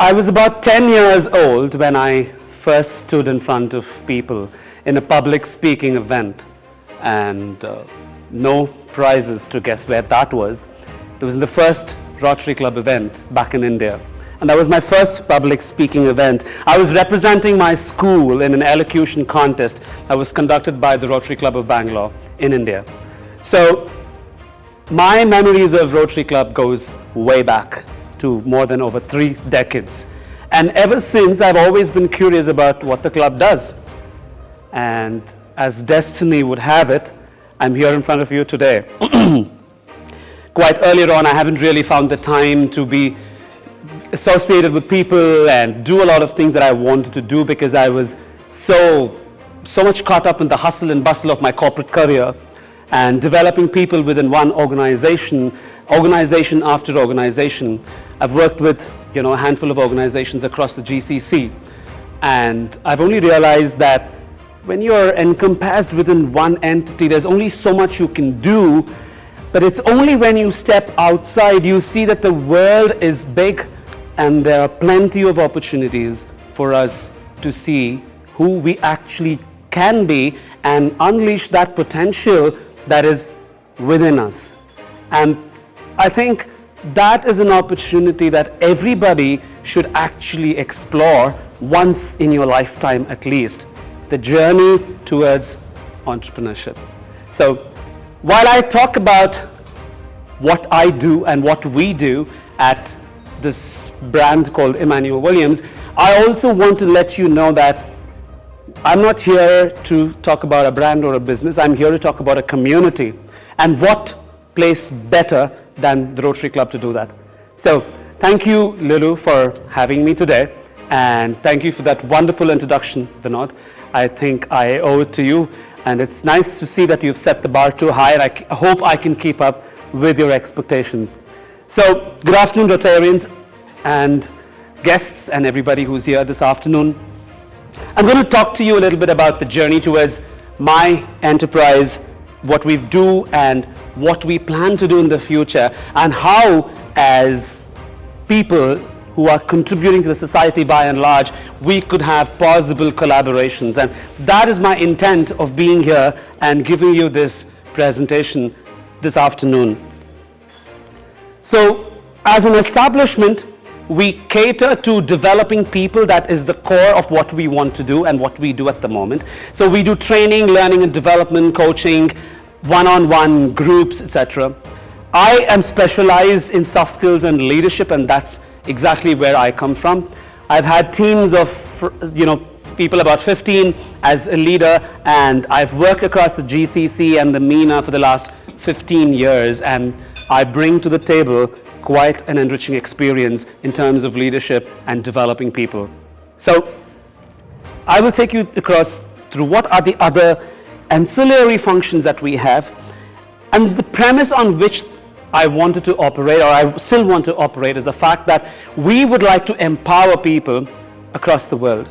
I was about 10 years old when I first stood in front of people in a public speaking event, and no prizes to guess where that was. It was in the first Rotary Club event back in India, and that was my first public speaking event. I was representing my school in an elocution contest that was conducted by the Rotary Club of Bangalore in India. So my memories of Rotary Club goes way back to more than over 3 decades. And ever since, I've always been curious about what the club does. And as destiny would have it, I'm here in front of you today. Quite earlier on, I haven't really found the time to be associated with people and do a lot of things that I wanted to do because I was so much caught up in the hustle and bustle of my corporate career and developing people within one organization after organization. I've worked with a handful of organizations across the GCC, and I've only realized that when you're encompassed within one entity, there's only so much you can do, but it's only when you step outside you see that the world is big and there are plenty of opportunities for us to see who we actually can be and unleash that potential that is within us. And I think that is an opportunity that everybody should actually explore once in your lifetime at least, the journey towards entrepreneurship. So while I talk about what I do and what we do at this brand called Immanuel Williams, I also want to let you know that I'm not here to talk about a brand or a business. I'm here to talk about a community. And what place better than the Rotary Club to do that? So thank you, Lulu, for having me today. And thank you for that wonderful introduction, Vinod. I think I owe it to you. And it's nice to see that you've set the bar too high. And I hope I can keep up with your expectations. So good afternoon, Rotarians and guests and everybody who's here this afternoon. I'm going to talk to you a little bit about the journey towards my enterprise, what we do and what we plan to do in the future, and how, as people who are contributing to the society by and large, we could have possible collaborations. And that is my intent of being here and giving you this presentation this afternoon. So, as an establishment, we cater to developing people. That is the core of what we want to do and what we do at the moment. So we do training, learning and development, coaching, one-on-one groups, etc. I am specialized in soft skills and leadership, and that's exactly where I come from. I've had teams of people about 15 as a leader, and I've worked across the GCC and the MENA for the last 15 years, and I bring to the table quite an enriching experience in terms of leadership and developing people. So I will take you across through what are the other ancillary functions that we have, and the premise on which I wanted to operate, or I still want to operate, is the fact that we would like to empower people across the world.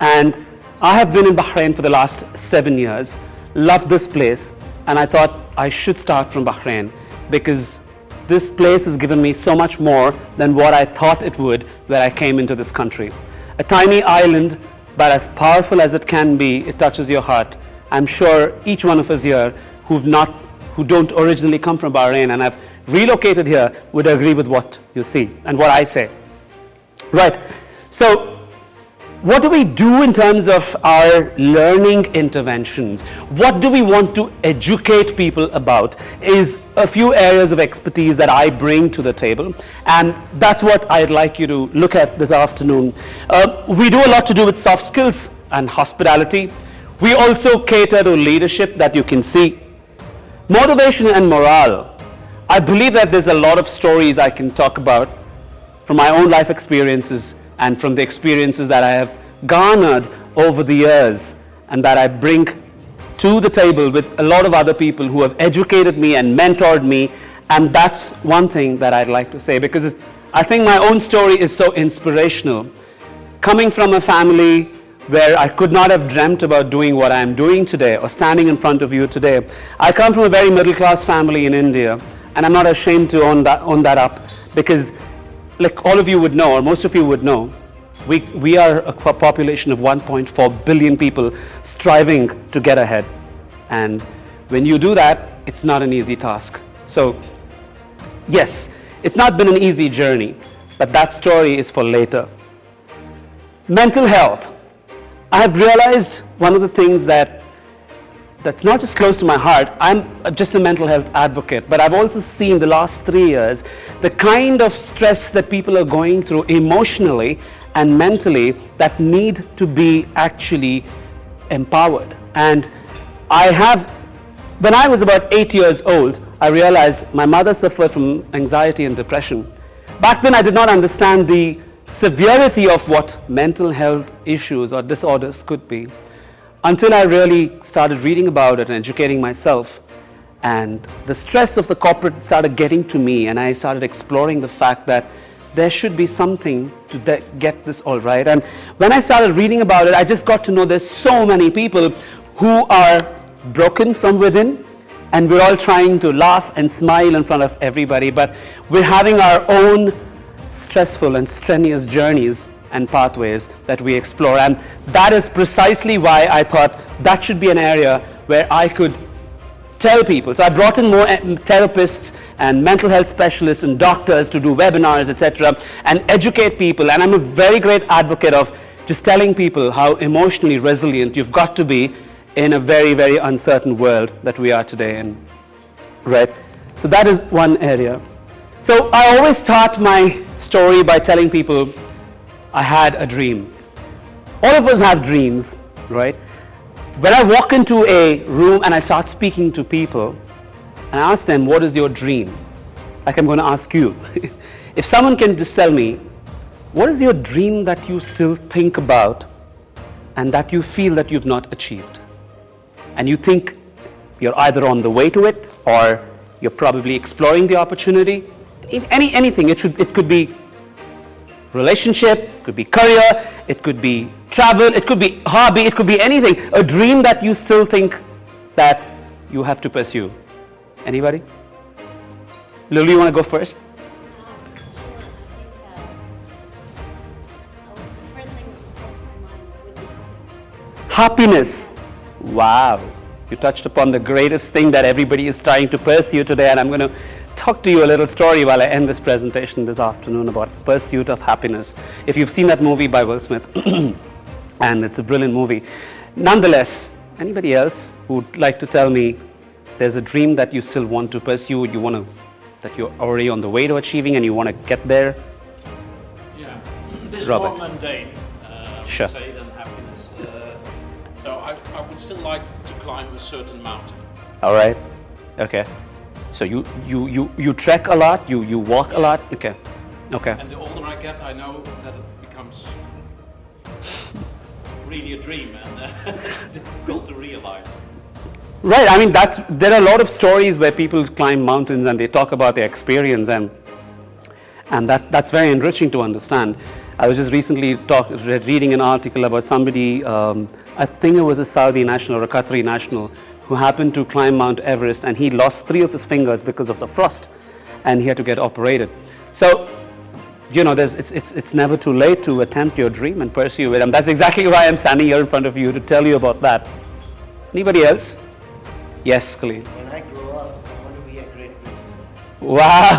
And I have been in Bahrain for the last 7 years, loved this place, and I thought I should start from Bahrain because this place has given me so much more than what I thought it would when I came into this country. A tiny island, but as powerful as it can be, it touches your heart. I'm sure each one of us here who don't originally come from Bahrain and have relocated here would agree with what you see and what I say. Right, so what do we do in terms of our learning interventions? What do we want to educate people about is a few areas of expertise that I bring to the table, and that's what I'd like you to look at this afternoon. We do a lot to do with soft skills and hospitality. We also cater to leadership that you can see. Motivation and morale. I believe that there's a lot of stories I can talk about from my own life experiences and from the experiences that I have garnered over the years and that I bring to the table with a lot of other people who have educated me and mentored me. And that's one thing that I'd like to say, because I think my own story is so inspirational. Coming from a family where I could not have dreamt about doing what I'm doing today or standing in front of you today. I come from a very middle class family in India, and I'm not ashamed to own that up, because like all of you would know, or most of you would know, we are a population of 1.4 billion people striving to get ahead. And when you do that, it's not an easy task. So, yes, it's not been an easy journey, but that story is for later. Mental health. I have realized one of the things that's not just close to my heart. I'm just a mental health advocate, but I've also seen the last 3 years the kind of stress that people are going through emotionally and mentally that need to be actually empowered. And when I was about 8 years old, I realized my mother suffered from anxiety and depression. Back then I did not understand the severity of what mental health issues or disorders could be, until I really started reading about it and educating myself. And the stress of the corporate started getting to me, and I started exploring the fact that there should be something to get this all right. And when I started reading about it, I just got to know there's so many people who are broken from within, and we're all trying to laugh and smile in front of everybody, but we're having our own stressful and strenuous journeys and pathways that we explore. And that is precisely why I thought that should be an area where I could tell people. So I brought in more therapists and mental health specialists and doctors to do webinars, etc., and educate people. And I'm a very great advocate of just telling people how emotionally resilient you've got to be in a very, very uncertain world that we are today in, right? So that is one area. So I always start my story by telling people I had a dream. All of us have dreams, right? When I walk into a room and I start speaking to people and I ask them, what is your dream? Like I'm going to ask you. If someone can just tell me, what is your dream that you still think about and that you feel that you've not achieved? And you think you're either on the way to it or you're probably exploring the opportunity. Anything. It could be relationship, it could be career, it could be travel, it could be hobby, it could be anything. A dream that you still think that you have to pursue. Anybody? Lulu, you want to go first? Happiness. Wow. You touched upon the greatest thing that everybody is trying to pursue today, and I'm going to talk to you a little story while I end this presentation this afternoon about Pursuit of Happiness. If you've seen that movie by Will Smith, and it's a brilliant movie. Nonetheless, anybody else who would like to tell me there's a dream that you still want to pursue, that you're already on the way to achieving and you want to get there? Yeah, this is Robert. more mundane, Sure. say, than happiness. So I would still like to climb a certain mountain. All right. Okay. So you trek a lot, you walk a lot. Okay. Okay. And the older I get, I know that it becomes really a dream and difficult to realize. Right. I mean, there are a lot of stories where people climb mountains and they talk about their experience, and that's very enriching to understand. I was just recently reading an article about somebody, I think it was a Saudi national or a Qatari national, who happened to climb Mount Everest, and he lost 3 of his fingers because of the frost, and he had to get operated. So, it's never too late to attempt your dream and pursue it, and that's exactly why I'm standing here in front of you to tell you about that. Anybody else? Yes, Khalil. When I grow up, I want to be a great businessman. Wow.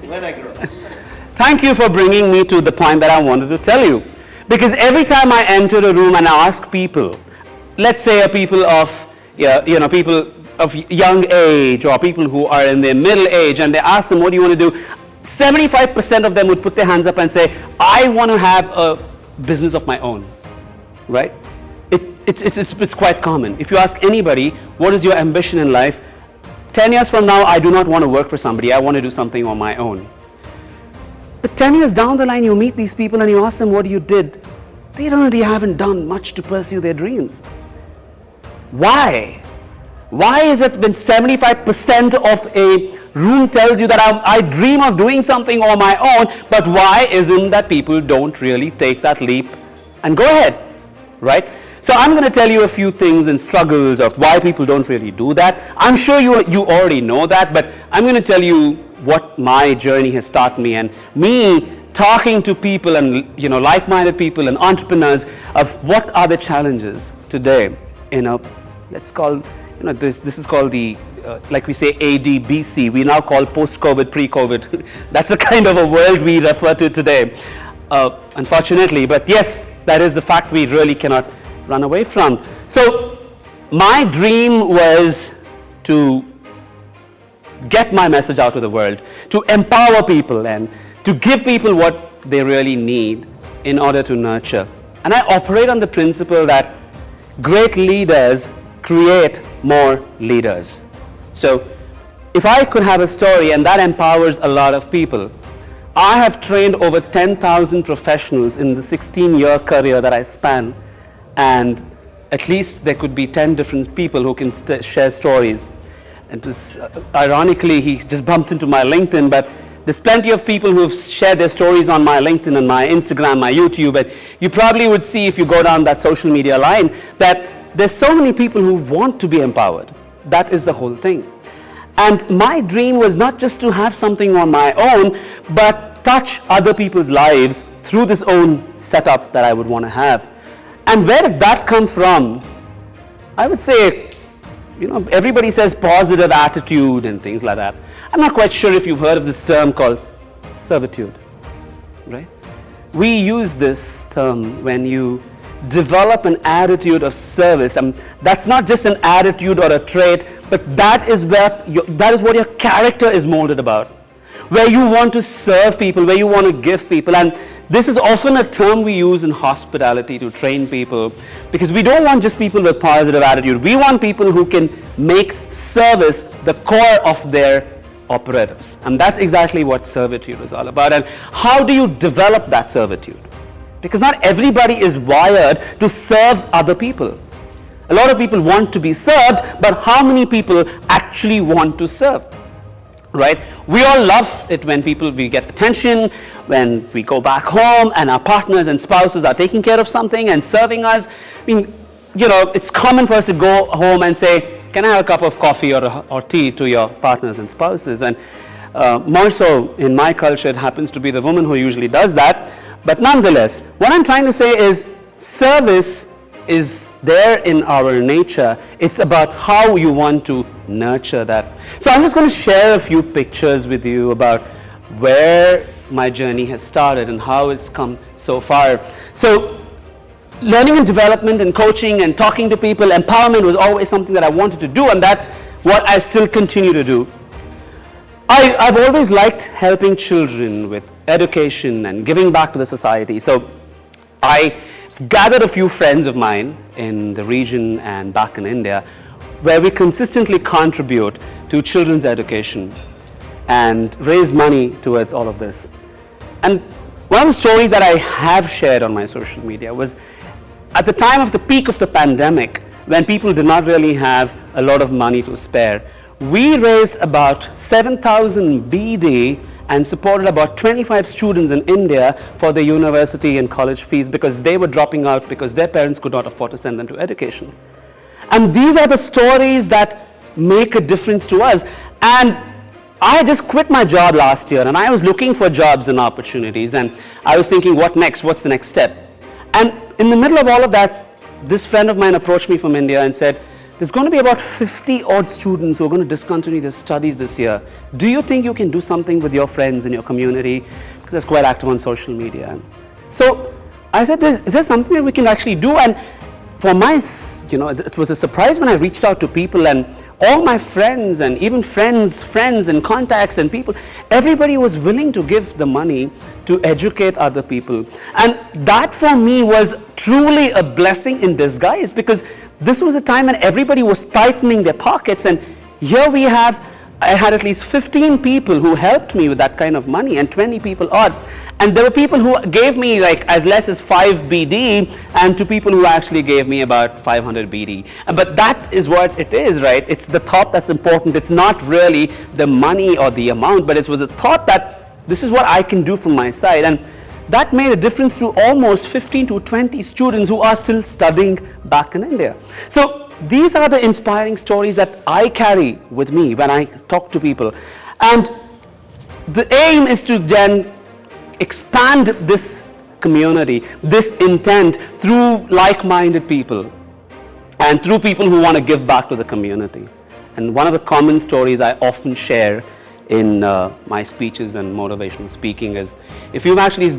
When I grow up. Thank you for bringing me to the point that I wanted to tell you. Because every time I enter a room and I ask people, let's say people of young age or people who are in their middle age, and they ask them, what do you want to do? 75% of them would put their hands up and say, I want to have a business of my own, right? It's quite common. If you ask anybody, what is your ambition in life? 10 years from now, I do not want to work for somebody. I want to do something on my own. But 10 years down the line, you meet these people and you ask them what you did. They really haven't done much to pursue their dreams. Why? Why is it when 75% of a room tells you that I dream of doing something on my own, but why isn't that people don't really take that leap and go ahead, right? So I'm going to tell you a few things and struggles of why people don't really do that. I'm sure you already know that, but I'm going to tell you what my journey has taught me, and me talking to people and like-minded people and entrepreneurs of what are the challenges today in a, let's call, this is called the like we say ADBC, we now call post-COVID, pre-COVID. That's the kind of a world we refer to today, unfortunately. But yes, that is the fact we really cannot run away from. So my dream was to get my message out to the world, to empower people and to give people what they really need in order to nurture. And I operate on the principle that great leaders create more leaders. So if I could have a story and that empowers a lot of people, I have trained over 10,000 professionals in the 16-year career that I span, and at least there could be 10 different people who can share stories. And it was, ironically, he just bumped into my LinkedIn, but there's plenty of people who've shared their stories on my LinkedIn and my Instagram, my YouTube, and you probably would see if you go down that social media line that there's so many people who want to be empowered. That is the whole thing. And my dream was not just to have something on my own, but touch other people's lives through this own setup that I would want to have. And where did that come from? I would say, everybody says positive attitude and things like that. I'm not quite sure if you've heard of this term called servitude, right? We use this term when you develop an attitude of service, and that's not just an attitude or a trait, but that is what your character is molded about, where you want to serve people, where you want to give people. And this is often a term we use in hospitality to train people, because we don't want just people with positive attitude. We want people who can make service the core of their operatives. And that's exactly what servitude is all about. And how do you develop that servitude? Because not everybody is wired to serve other people. A lot of people want to be served, but how many people actually want to serve? Right? We all love it when we get attention, when we go back home and our partners and spouses are taking care of something and serving us. I mean, it's common for us to go home and say, can I have a cup of coffee or tea to your partners and spouses? And more so in my culture, it happens to be the woman who usually does that. But nonetheless, what I'm trying to say is service is there in our nature. It's about how you want to nurture that. So I'm just going to share a few pictures with you about where my journey has started and how it's come so far. So learning and development and coaching and talking to people, empowerment was always something that I wanted to do, and that's what I still continue to do. I've always liked helping children with education and giving back to the society. So I gathered a few friends of mine in the region and back in India, where we consistently contribute to children's education and raise money towards all of this. And one of the stories that I have shared on my social media was at the time of the peak of the pandemic, when people did not really have a lot of money to spare. We raised about 7,000 BD and supported about 25 students in India for their university and college fees, because they were dropping out because their parents could not afford to send them to education. And these are the stories that make a difference to us. And I just quit my job last year, and I was looking for jobs and opportunities, and I was thinking, what next? What's the next step? And in the middle of all of that, this friend of mine approached me from India and said, there's going to be about 50 odd students who are going to discontinue their studies this year. Do you think you can do something with your friends in your community? Because that's quite active on social media. So I said, is there something that we can actually do? And for my, it was a surprise when I reached out to people, and all my friends and even friends and contacts and people, everybody was willing to give the money to educate other people. And that for me was truly a blessing in disguise, because this was a time when everybody was tightening their pockets, and here I had at least 15 people who helped me with that kind of money, and 20 people odd. And there were people who gave me like as less as 5 BD, and to people who actually gave me about 500 BD. But that is what it is, right? It's the thought that's important. It's not really the money or the amount, but it was a thought that this is what I can do from my side. And that made a difference to almost 15 to 20 students who are still studying back in India. So these are the inspiring stories that I carry with me when I talk to people. And the aim is to then expand this community, this intent, through like-minded people and through people who want to give back to the community. And one of the common stories I often share in my speeches and motivational speaking is, if you've actually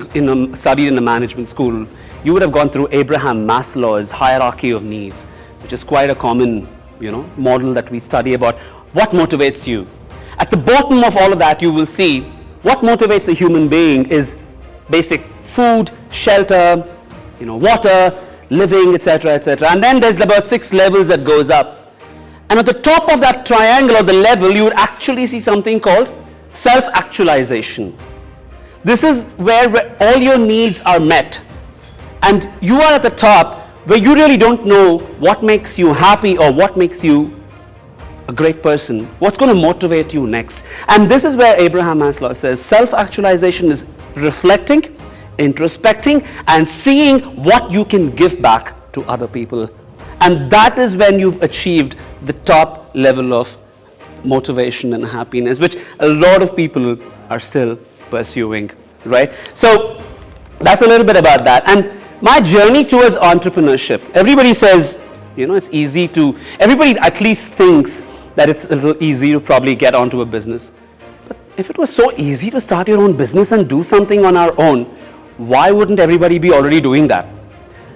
studied in a management school, you would have gone through Abraham Maslow's hierarchy of needs, which is quite a common, model that we study about what motivates you. At the bottom of all of that, you will see what motivates a human being is basic food, shelter, water, living, etc., etc. And then there's about 6 levels that goes up. And at the top of that triangle or the level, you would actually see something called self-actualization. This is where all your needs are met. And you are at the top where you really don't know what makes you happy or what makes you a great person, what's going to motivate you next. And this is where Abraham Maslow says self-actualization is reflecting, introspecting, and seeing what you can give back to other people. And that is when you've achieved the top level of motivation and happiness, which a lot of people are still pursuing, right? So that's a little bit about that. And my journey towards entrepreneurship, everybody says, it's easy to, everybody at least thinks that it's a little easy to probably get onto a business. But if it was so easy to start your own business and do something on our own, why wouldn't everybody be already doing that?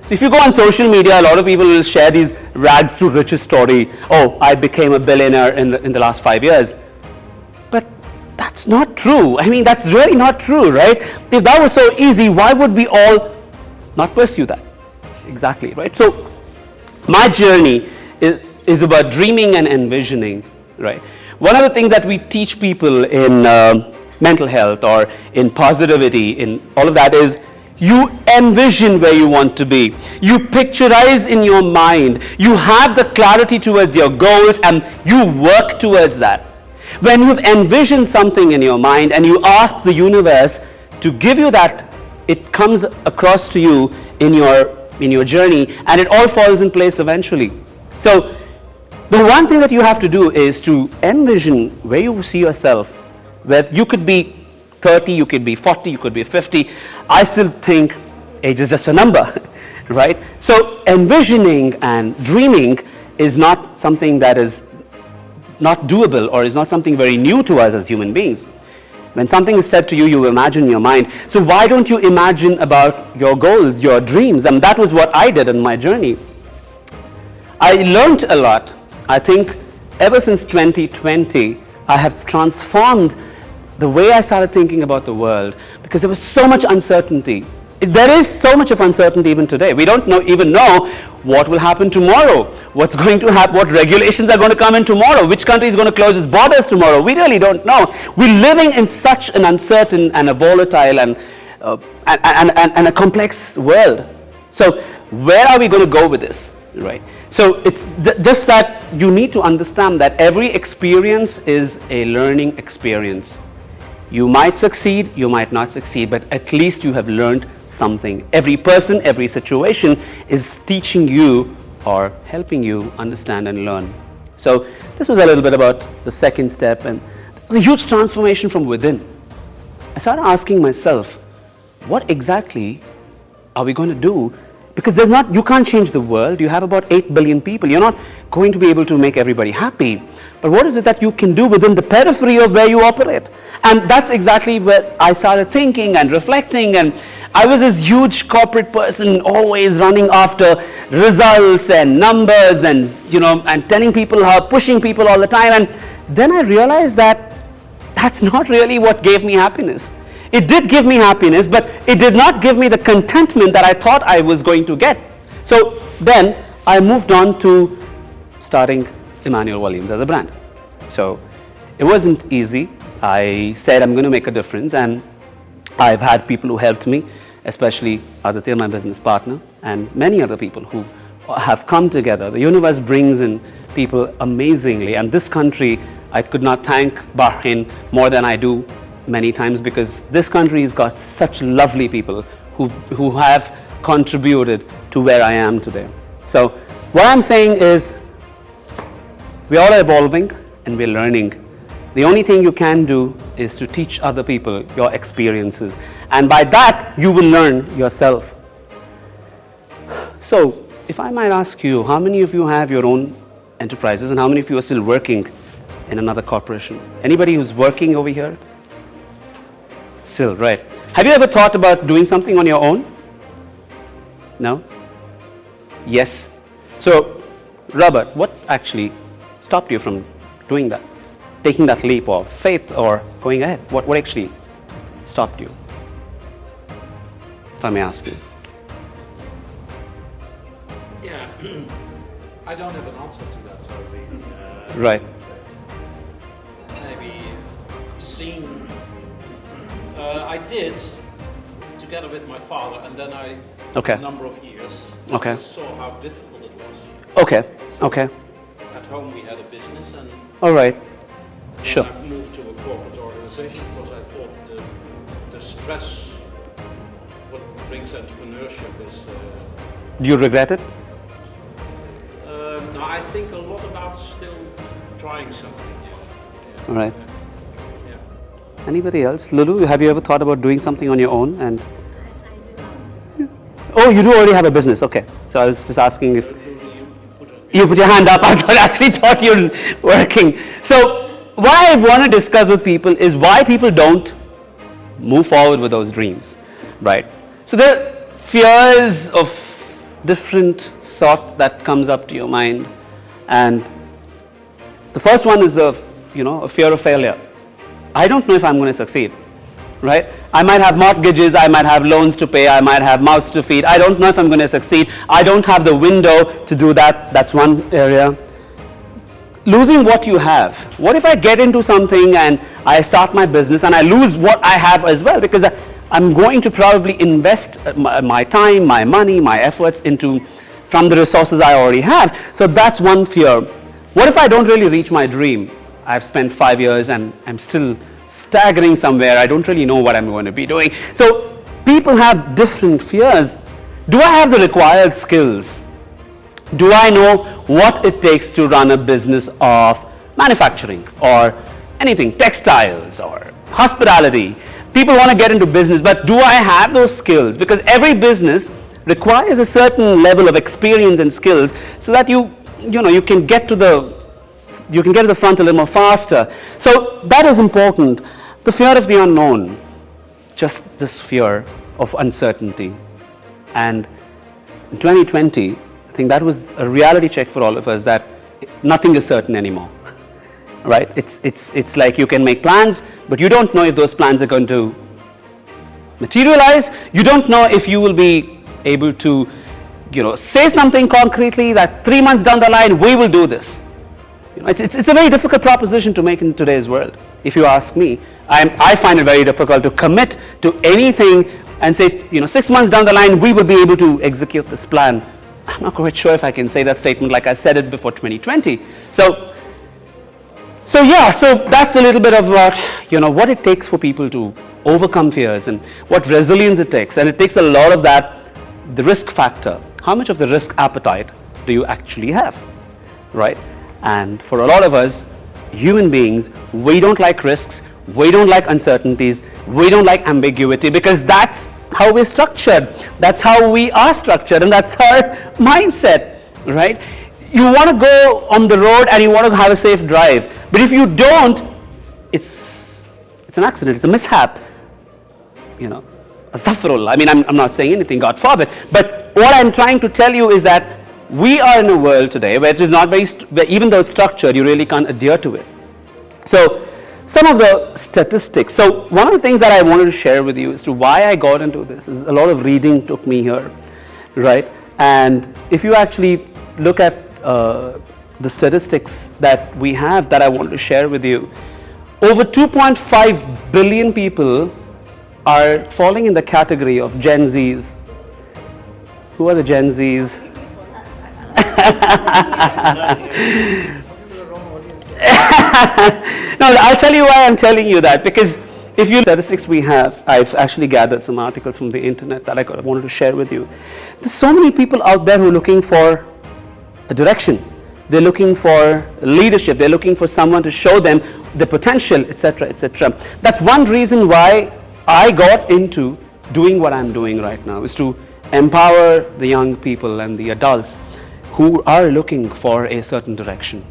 So if you go on social media, a lot of people will share these rags to riches story. Oh, I became a billionaire in the last 5 years. But that's not true. I mean, that's really not true, right? If that was so easy, why would we all not pursue that? Exactly, right? So my journey is about dreaming and envisioning, right? One of the things that we teach people in mental health or in positivity, in all of that, is you envision where you want to be. You picturize in your mind. You have the clarity towards your goals and you work towards that. When you've envisioned something in your mind and you ask the universe to give you that, it comes across to you in your journey and it all falls in place eventually. So the one thing that you have to do is to envision where you see yourself, where you could be 30, you could be 40, you could be 50. I still think age is just a number, right? So envisioning and dreaming is not something that is not doable or is not something very new to us as human beings. When something is said to you, you imagine in your mind. So why don't you imagine about your goals, your dreams? And that was what I did in my journey. I learned a lot. I think ever since 2020, I have transformed the way I started thinking about the world, because there was so much uncertainty. There is so much of uncertainty even today. We don't even know what will happen tomorrow, what's going to happen, what regulations are going to come in tomorrow, which country is going to close its borders tomorrow. We really don't know. We're living in such an uncertain and a volatile and a complex world. So where are we going to go with this, right? So it's just that you need to understand that every experience is a learning experience. You might succeed, you might not succeed, but at least you have learned something. Every person, every situation is teaching you or helping you understand and learn. So this was a little bit about the second step, and it was a huge transformation from within. I started asking myself, what exactly are we going to do? Because you can't change the world. You have about 8 billion people. You're not going to be able to make everybody happy. But what is it that you can do within the periphery of where you operate? And that's exactly where I started thinking and reflecting. And I was this huge corporate person, always running after results and numbers and, and telling people pushing people all the time. And then I realized that that's not really what gave me happiness. It did give me happiness, but it did not give me the contentment that I thought I was going to get. So then I moved on to starting Immanuel Williams as a brand. So it wasn't easy. I said I'm going to make a difference, and I've had people who helped me, especially Aditya, my business partner, and many other people who have come together. The universe brings in people amazingly, and this country, I could not thank Bahrain more than I do many times because this country has got such lovely people who have contributed to where I am today. So what I'm saying is we all are evolving and we're learning. The only thing you can do is to teach other people your experiences, and by that you will learn yourself. So if I might ask you, how many of you have your own enterprises and how many of you are still working in another corporation? Anybody who's working over here? Still, right. Have you ever thought about doing something on your own? No? Yes. So, Robert, what actually stopped you from doing that? Taking that leap of faith or going ahead? What actually stopped you? If I may ask you. Yeah, I don't have an answer to that. So maybe, Right. maybe seeing. I did together with my father, and then Okay. a number of years. Okay. I saw how difficult it was. Okay. Okay. At home, we had a business, and All right. then Sure. I moved to a corporate organization because I thought the stress what brings entrepreneurship is. Do you regret it? No, I think a lot about still trying something. Yeah. All right. Yeah. Anybody else? Lulu, have you ever thought about doing something on your own? And oh, you do already have a business. Okay. So I was just asking if you put your hand up. I actually thought you were working. So what I want to discuss with people is why people don't move forward with those dreams, right? So there are fears of different sort that comes up to your mind, and the first one is a fear of failure. I don't know if I'm going to succeed, right? I might have mortgages, I might have loans to pay, I might have mouths to feed. I don't know if I'm going to succeed. I don't have the window to do that. That's one area. Losing what you have. What if I get into something and I start my business and I lose what I have as well? Because I'm going to probably invest my time, my money, my efforts from the resources I already have. So that's one fear. What if I don't really reach my dream? I've spent 5 years and I'm still staggering somewhere. I don't really know what I'm going to be doing. So people have different fears. Do I have the required skills? Do I know what it takes to run a business of manufacturing or anything, textiles or hospitality? People want to get into business, but do I have those skills? Because every business requires a certain level of experience and skills so that you can get to the front a little more faster. So that is important. The fear of the unknown, just this fear of uncertainty. And in 2020, I think that was a reality check for all of us that nothing is certain anymore, right? It's like you can make plans, but you don't know if those plans are going to materialize. You don't know if you will be able to, say something concretely that 3 months down the line, we will do this. It's a very difficult proposition to make in today's world. If you ask me, I find it very difficult to commit to anything and say, 6 months down the line, we will be able to execute this plan. I'm not quite sure if I can say that statement like I said it before 2020. So that's a little bit of what it takes for people to overcome fears and what resilience it takes. And it takes a lot of that, the risk factor. How much of the risk appetite do you actually have, right? And for a lot of us, human beings, we don't like risks, we don't like uncertainties, we don't like ambiguity because that's how we're structured, that's how we are structured, and that's our mindset, right? You want to go on the road and you want to have a safe drive, but if you don't, it's an accident, it's a mishap, astaghfirullah. I mean, I'm not saying anything, God forbid, but what I'm trying to tell you is that we are in a world today where it is not where even though it's structured, you really can't adhere to it. So some of the statistics. So one of the things that I wanted to share with you as to why I got into this is a lot of reading took me here, right? And if you actually look at the statistics that we have that I wanted to share with you, over 2.5 billion people are falling in the category of Gen Zs. Who are the Gen Zs? No, I'll tell you why I'm telling you that, because if you statistics we have, I've actually gathered some articles from the internet that I wanted to share with you. There's so many people out there who are looking for a direction. They're looking for leadership. They're looking for someone to show them the potential, etc., etc. That's one reason why I got into doing what I'm doing right now, is to empower the young people and the adults who are looking for a certain direction,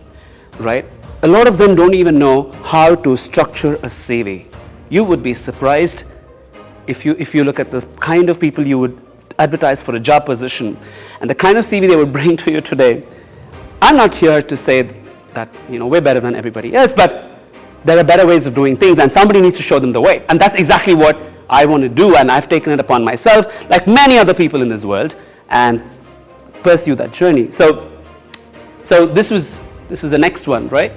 right? A lot of them don't even know how to structure a CV. You would be surprised if you look at the kind of people you would advertise for a job position and the kind of CV they would bring to you today. I'm not here to say that, we're better than everybody else, but there are better ways of doing things and somebody needs to show them the way. And that's exactly what I want to do, and I've taken it upon myself, like many other people in this world, and pursue that journey. So this is the next one, right?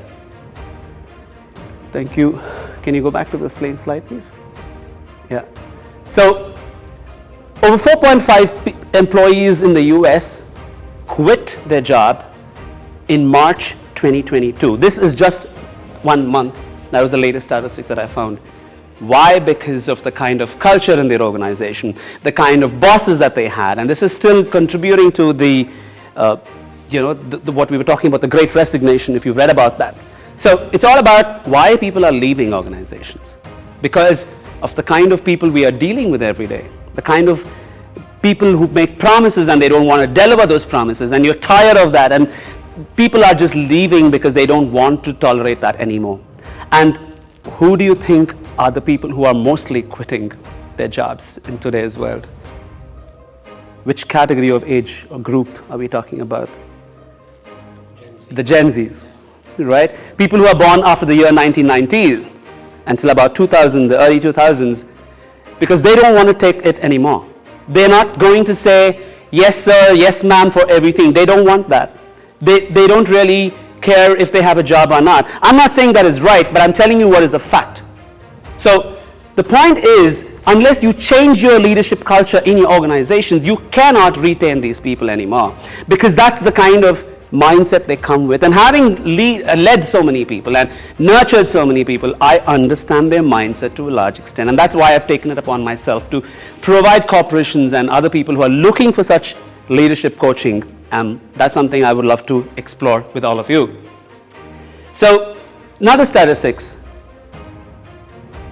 Thank you. Can you go back to the same slide, please? Yeah. So over 4.5 employees in the US quit their job in March 2022. This is just 1 month. That was the latest statistic that I found. Why? Because of the kind of culture in their organization, the kind of bosses that they had, and this is still contributing to the, what we were talking about, the Great Resignation, if you've read about that. So it's all about why people are leaving organizations. Because of the kind of people we are dealing with every day, the kind of people who make promises and they don't want to deliver those promises, and you're tired of that, and people are just leaving because they don't want to tolerate that anymore. And who do you think are the people who are mostly quitting their jobs in today's world? Which category of age or group are we talking about? The Gen Zs, right? People who are born after the year 1990 until about 2000, the early 2000s, because they don't want to take it anymore. They're not going to say, yes sir, yes ma'am for everything. They don't want that. They don't really care if they have a job or not. I'm not saying that is right, but I'm telling you what is a fact. So the point is, unless you change your leadership culture in your organizations, you cannot retain these people anymore, because that's the kind of mindset they come with. And having led so many people and nurtured so many people, I understand their mindset to a large extent. And that's why I've taken it upon myself to provide corporations and other people who are looking for such leadership coaching. And that's something I would love to explore with all of you. So, another statistics.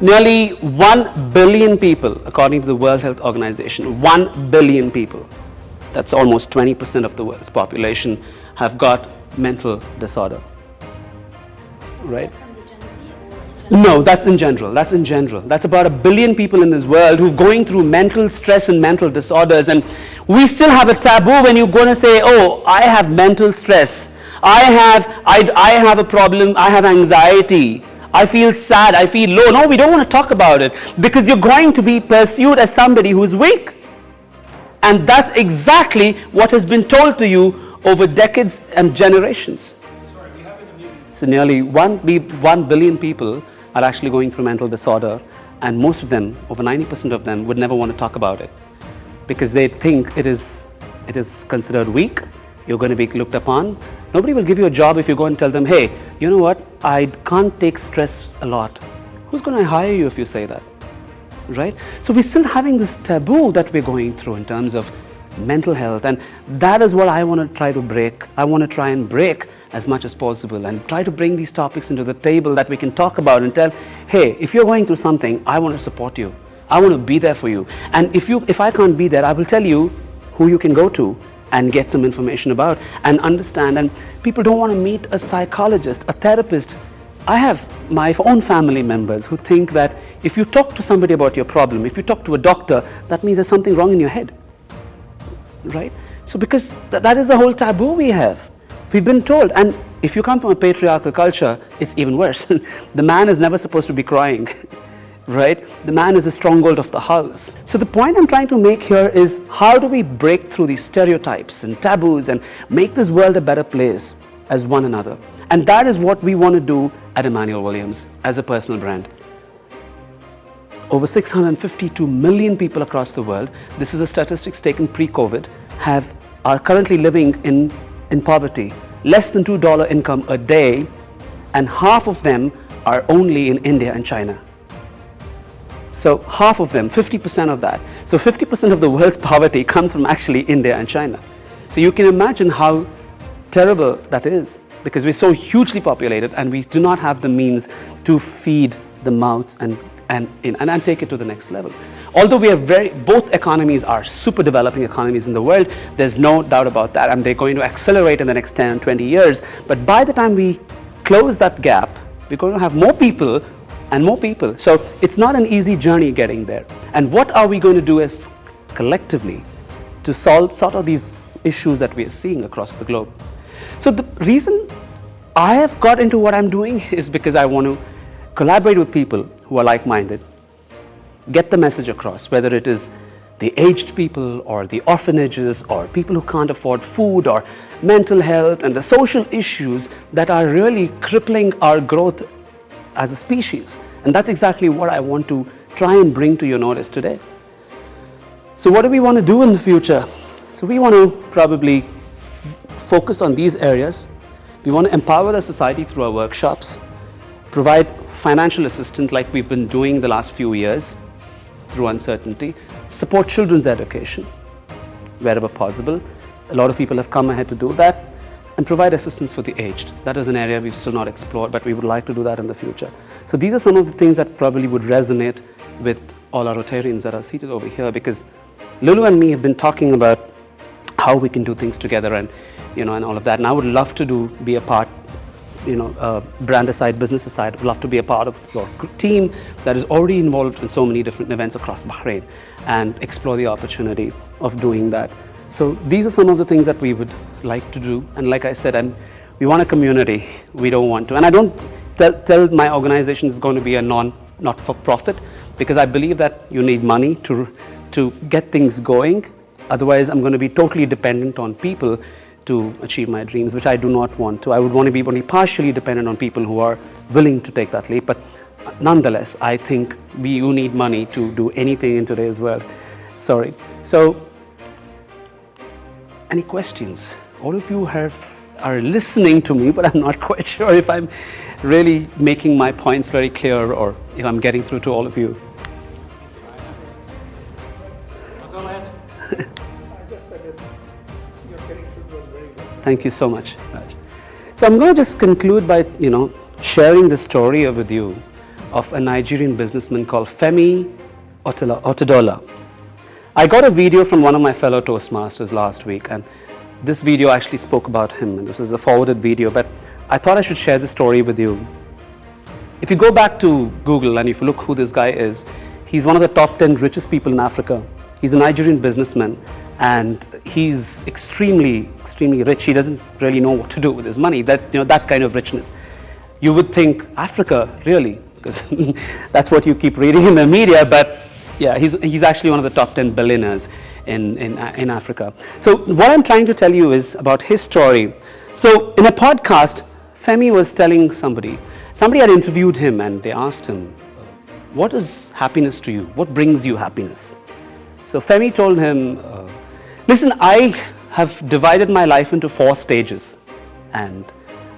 Nearly 1 billion people, according to the World Health Organization, 1 billion people, that's almost 20% of the world's population, have got mental disorder, right? No, that's in general. That's in general. That's about 1 billion people in this world who are going through mental stress and mental disorders, and we still have a taboo when you're going to say, oh, I have mental stress, I have a problem, I have anxiety, I feel sad, I feel low. No, we don't want to talk about it, because you're going to be pursued as somebody who's weak. And that's exactly what has been told to you over decades and generations. Sorry, we have in the meeting. So nearly 1 billion people are actually going through mental disorder, and most of them, over 90% of them, would never want to talk about it, because they think it is considered weak, you're going to be looked upon. Nobody will give you a job if you go and tell them, hey, you know what, I can't take stress a lot. Who's going to hire you if you say that, right? So we're still having this taboo that we're going through in terms of mental health, and that is what I want to try to break. I want to try and break as much as possible and try to bring these topics into the table that we can talk about and tell, hey, if you're going through something, I want to support you. I want to be there for you. And if I can't be there, I will tell you who you can go to and get some information about and understand. And people don't want to meet a psychologist, a therapist. I have my own family members who think that if you talk to somebody about your problem, if you talk to a doctor, that means there's something wrong in your head, right? So because that is the whole taboo we have. We've been told, and if you come from a patriarchal culture, it's even worse. The man is never supposed to be crying, right? The man is the stronghold of the house. So the point I'm trying to make here is, how do we break through these stereotypes and taboos and make this world a better place as one another? And that is what we want to do at Immanuel Williams as a personal brand. Over 652 million people across the world, this is the statistics taken pre-COVID, are currently living in poverty, less than $2 income a day, and half of them are only in India and China. So half of them, 50% of that. So 50% of the world's poverty comes from actually India and China. So you can imagine how terrible that is, because we're so hugely populated and we do not have the means to feed the mouths and take it to the next level. Although we are both economies are super developing economies in the world, there's no doubt about that, and they're going to accelerate in the next 10 and 20 years. But by the time we close that gap, we're going to have more people and more people. So it's not an easy journey getting there. And what are we going to do as collectively to solve sort of these issues that we are seeing across the globe? So the reason I have got into what I'm doing is because I want to collaborate with people who are like-minded, get the message across, whether it is the aged people or the orphanages or people who can't afford food or mental health and the social issues that are really crippling our growth as a species. And that's exactly what I want to try and bring to your notice today. So what do we want to do in the future? So we want to probably focus on these areas. We want to empower the society through our workshops, provide financial assistance like we've been doing the last few years through uncertainty, support children's education wherever possible. A lot of people have come ahead to do that, and provide assistance for the aged. That is an area we've still not explored, but we would like to do that in the future. So these are some of the things that probably would resonate with all our Rotarians that are seated over here, because Lulu and me have been talking about how we can do things together and all of that. And I would love to be a part, brand aside, business aside, would love to be a part of your team that is already involved in so many different events across Bahrain and explore the opportunity of doing that. So these are some of the things that we would like to do. And like I said, we want a community. We don't want to. And I don't tell my organization is going to be a not-for-profit, because I believe that you need money to get things going. Otherwise, I'm going to be totally dependent on people to achieve my dreams, which I do not want to. I would want to be only partially dependent on people who are willing to take that leap. But nonetheless, I think you need money to do anything in today's world. Sorry. So, any questions? All of you are listening to me, but I'm not quite sure if I'm really making my points very clear or if I'm getting through to all of you. Go ahead. I just said that you're getting through to us very well. Thank you so much, Raj. So I'm going to just conclude by, sharing the story with you of a Nigerian businessman called Femi Otedola. I got a video from one of my fellow Toastmasters last week, and this video actually spoke about him, and this is a forwarded video, but I thought I should share the story with you. If you go back to Google and if you look who this guy is, he's one of the top 10 richest people in Africa. He's a Nigerian businessman, and he's extremely, extremely rich. He doesn't really know what to do with his money, that kind of richness. You would think, Africa, really? Because that's what you keep reading in the media, but yeah, he's actually one of the top 10 billionaires in Africa. So what I'm trying to tell you is about his story. So in a podcast, Femi was telling somebody had interviewed him, and they asked him, what is happiness to you? What brings you happiness? So Femi told him, listen, I have divided my life into 4 stages, and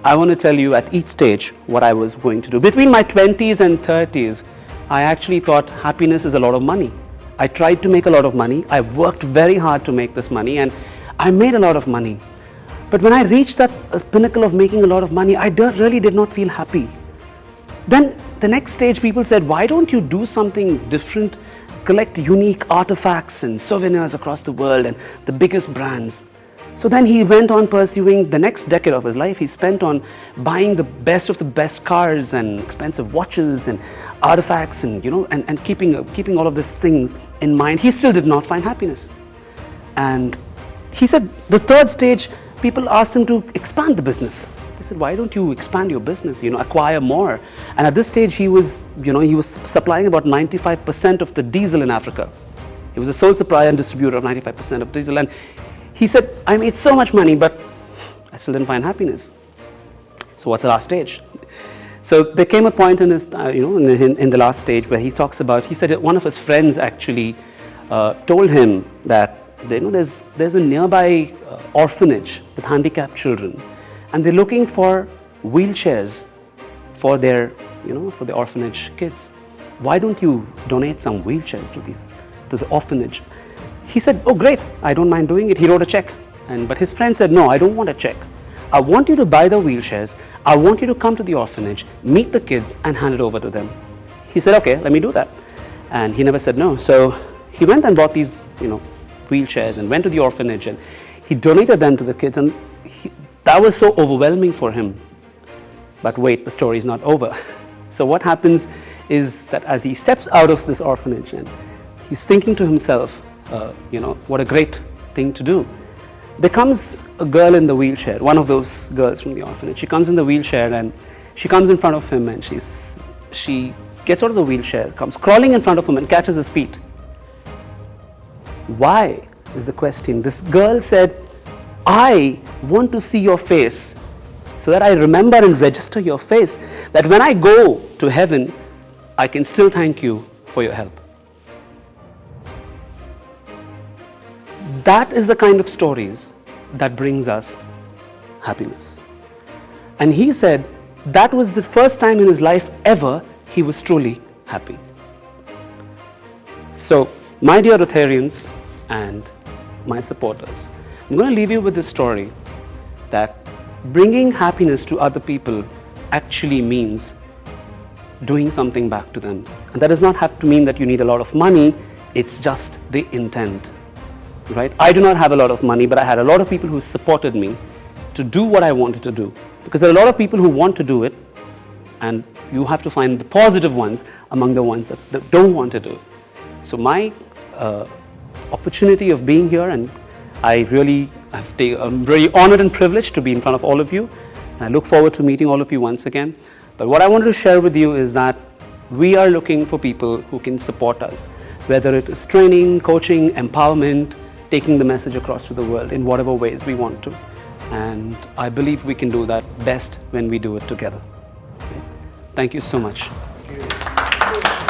I want to tell you at each stage what I was going to do. Between my 20s and 30s, I actually thought happiness is a lot of money. I tried to make a lot of money. I worked very hard to make this money, and I made a lot of money. But when I reached that pinnacle of making a lot of money, I really did not feel happy. Then the next stage, people said, why don't you do something different, collect unique artifacts and souvenirs across the world and the biggest brands? So then he went on pursuing the next decade of his life. He spent on buying the best of the best cars and expensive watches and artifacts and keeping all of these things in mind. He still did not find happiness. And he said the third stage, people asked him to expand the business. They said, why don't you expand your business, acquire more? And at this stage, he was supplying about 95% of the diesel in Africa. He was a sole supplier and distributor of 95% of diesel. And he said, I made so much money, but I still didn't find happiness. So what's the last stage? So there came a point in his, in the last stage where he talks about, he said that one of his friends actually told him that there's a nearby orphanage with handicapped children, and they're looking for wheelchairs for their, for the orphanage kids. why don't you donate some wheelchairs to the orphanage? He said, oh great, I don't mind doing it. He wrote a check. But his friend said, no, I don't want a check. I want you to buy the wheelchairs. I want you to come to the orphanage, meet the kids and hand it over to them. He said, okay, let me do that. And he never said no. So he went and bought these, wheelchairs and went to the orphanage and he donated them to the kids, and that was so overwhelming for him. But wait, the story is not over. So what happens is that as he steps out of this orphanage and he's thinking to himself, what a great thing to do. There comes a girl in the wheelchair, one of those girls from the orphanage. She comes in the wheelchair and she comes in front of him and she gets out of the wheelchair, comes crawling in front of him and catches his feet. Why is the question. This girl said, I want to see your face so that I remember and register your face, that when I go to heaven, I can still thank you for your help. That is the kind of stories that brings us happiness. And he said that was the first time in his life ever he was truly happy. So, my dear Rotarians and my supporters, I'm going to leave you with this story that bringing happiness to other people actually means doing something back to them. And that does not have to mean that you need a lot of money, it's just the intent. Right? I do not have a lot of money, but I had a lot of people who supported me to do what I wanted to do. Because there are a lot of people who want to do it, and you have to find the positive ones among the ones that don't want to do it. So my opportunity of being here, and I'm very honored and privileged to be in front of all of you. And I look forward to meeting all of you once again. But what I wanted to share with you is that we are looking for people who can support us, whether it is training, coaching, empowerment, taking the message across to the world in whatever ways we want to. And I believe we can do that best when we do it together. Okay? Thank you so much. Thank you.